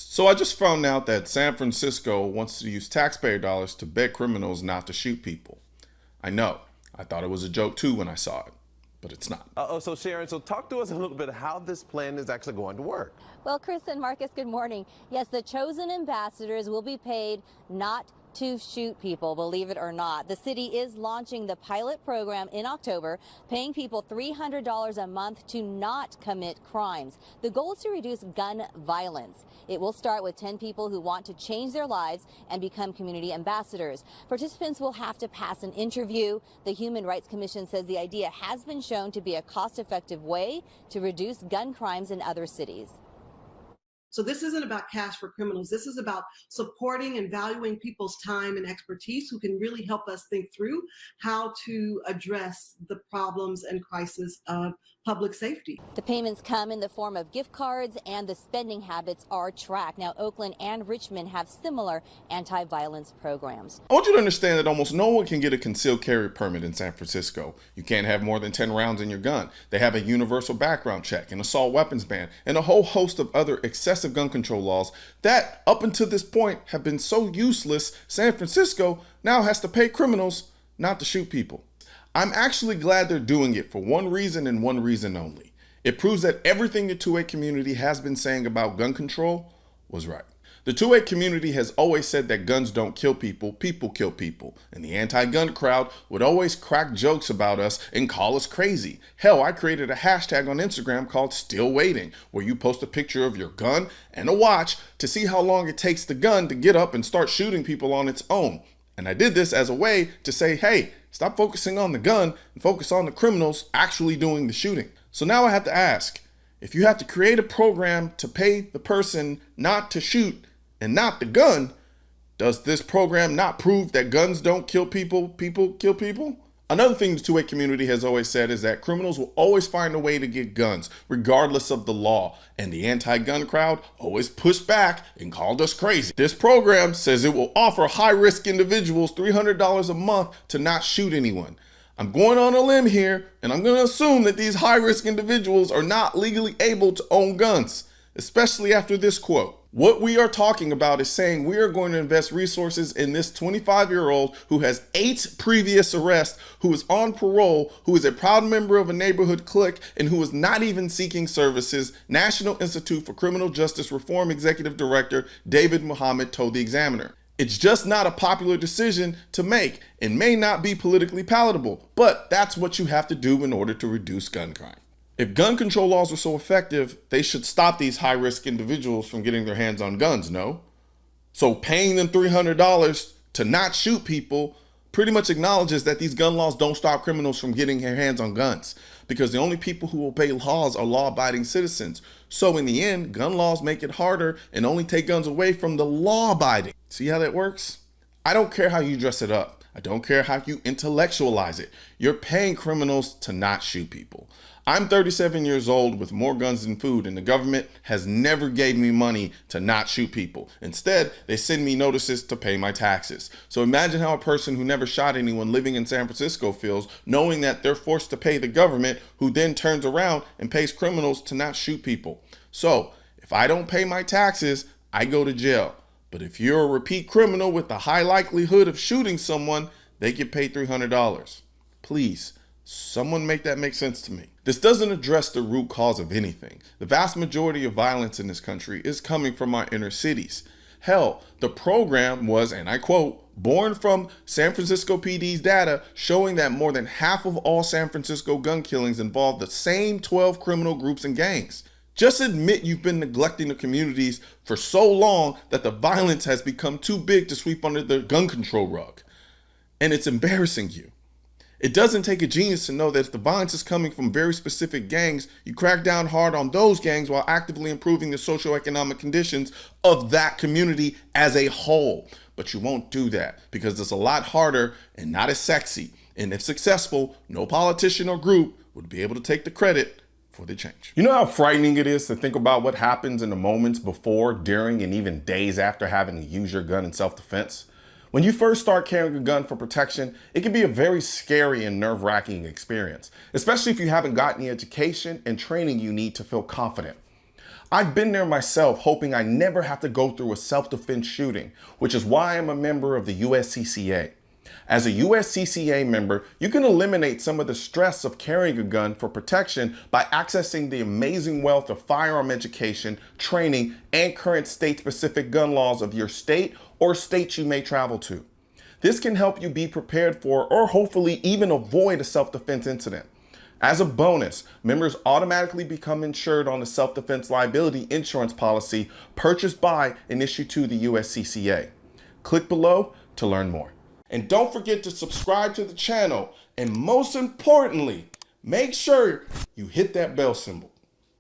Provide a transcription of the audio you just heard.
So I just found out that San Francisco wants to use taxpayer dollars to beg criminals not to shoot people. I know. I thought it was a joke too when I saw it, but it's not. So Sharon, talk to us a little bit how this plan is actually going to work. Well, Chris and Marcus, good morning. Yes, the chosen ambassadors will be paid not to shoot people, believe it or not. The city is launching the pilot program in October, paying people $300 a month to not commit crimes. The goal is to reduce gun violence. It will start with 10 people who want to change their lives and become community ambassadors. Participants will have to pass an interview. The Human Rights Commission says the idea has been shown to be a cost-effective way to reduce gun crimes in other cities. So this isn't about cash for criminals. This is about supporting and valuing people's time and expertise who can really help us think through how to address the problems and crisis of public safety. The payments come in the form of gift cards, and the spending habits are tracked. Now, Oakland and Richmond have similar anti-violence programs. I want you to understand that almost no one can get a concealed carry permit in San Francisco. You can't have more than 10 rounds in your gun. They have a universal background check, an assault weapons ban, and a whole host of other excessive gun control laws that, up until this point, have been so useless. San Francisco now has to pay criminals not to shoot people. I'm actually glad they're doing it for one reason and one reason only. It proves that everything the 2A community has been saying about gun control was right. The 2A community has always said that guns don't kill people, people kill people. And the anti-gun crowd would always crack jokes about us and call us crazy. Hell, I created a hashtag on Instagram called Still Waiting, where you post a picture of your gun and a watch to see how long it takes the gun to get up and start shooting people on its own. And I did this as a way to say, hey, stop focusing on the gun and focus on the criminals actually doing the shooting. So now I have to ask, if you have to create a program to pay the person not to shoot and not the gun, does this program not prove that guns don't kill people, people kill people? Another thing the 2A community has always said is that criminals will always find a way to get guns, regardless of the law. And the anti-gun crowd always pushed back and called us crazy. This program says it will offer high-risk individuals $300 a month to not shoot anyone. I'm going on a limb here, and I'm going to assume that these high-risk individuals are not legally able to own guns, especially after this quote. What we are talking about is saying we are going to invest resources in this 25-year-old who has 8 previous arrests, who is on parole, who is a proud member of a neighborhood clique, and who is not even seeking services, National Institute for Criminal Justice Reform Executive Director David Muhammad told the Examiner. It's just not a popular decision to make and may not be politically palatable, but that's what you have to do in order to reduce gun crime. If gun control laws were so effective, they should stop these high-risk individuals from getting their hands on guns, no? So paying them $300 to not shoot people pretty much acknowledges that these gun laws don't stop criminals from getting their hands on guns, because the only people who obey laws are law-abiding citizens. So in the end, gun laws make it harder and only take guns away from the law-abiding. See how that works? I don't care how you dress it up. I don't care how you intellectualize it. You're paying criminals to not shoot people. I'm 37 years old with more guns than food, and the government has never gave me money to not shoot people. Instead, they send me notices to pay my taxes. So imagine how a person who never shot anyone living in San Francisco feels, knowing that they're forced to pay the government, who then turns around and pays criminals to not shoot people. So if I don't pay my taxes, I go to jail. But if you're a repeat criminal with a high likelihood of shooting someone, they get paid $300. Please, someone make that make sense to me. This doesn't address the root cause of anything. The vast majority of violence in this country is coming from our inner cities. Hell, the program was, and I quote, born from San Francisco PD's data showing that more than half of all San Francisco gun killings involve the same 12 criminal groups and gangs. Just admit you've been neglecting the communities for so long that the violence has become too big to sweep under the gun control rug. And it's embarrassing you. It doesn't take a genius to know that if the violence is coming from very specific gangs, you crack down hard on those gangs while actively improving the socioeconomic conditions of that community as a whole. But you won't do that because it's a lot harder and not as sexy. And if successful, no politician or group would be able to take the credit for the change. You know how frightening it is to think about what happens in the moments before, during, and even days after having to use your gun in self-defense? When you first start carrying a gun for protection, it can be a very scary and nerve-wracking experience, especially if you haven't gotten the education and training you need to feel confident. I've been there myself, hoping I never have to go through a self-defense shooting, which is why I'm a member of the USCCA. As a USCCA member, you can eliminate some of the stress of carrying a gun for protection by accessing the amazing wealth of firearm education, training, and current state-specific gun laws of your state or states you may travel to. This can help you be prepared for or hopefully even avoid a self-defense incident. As a bonus, members automatically become insured on the self-defense liability insurance policy purchased by and issued to the USCCA. Click below to learn more. And don't forget to subscribe to the channel, and most importantly, make sure you hit that bell symbol.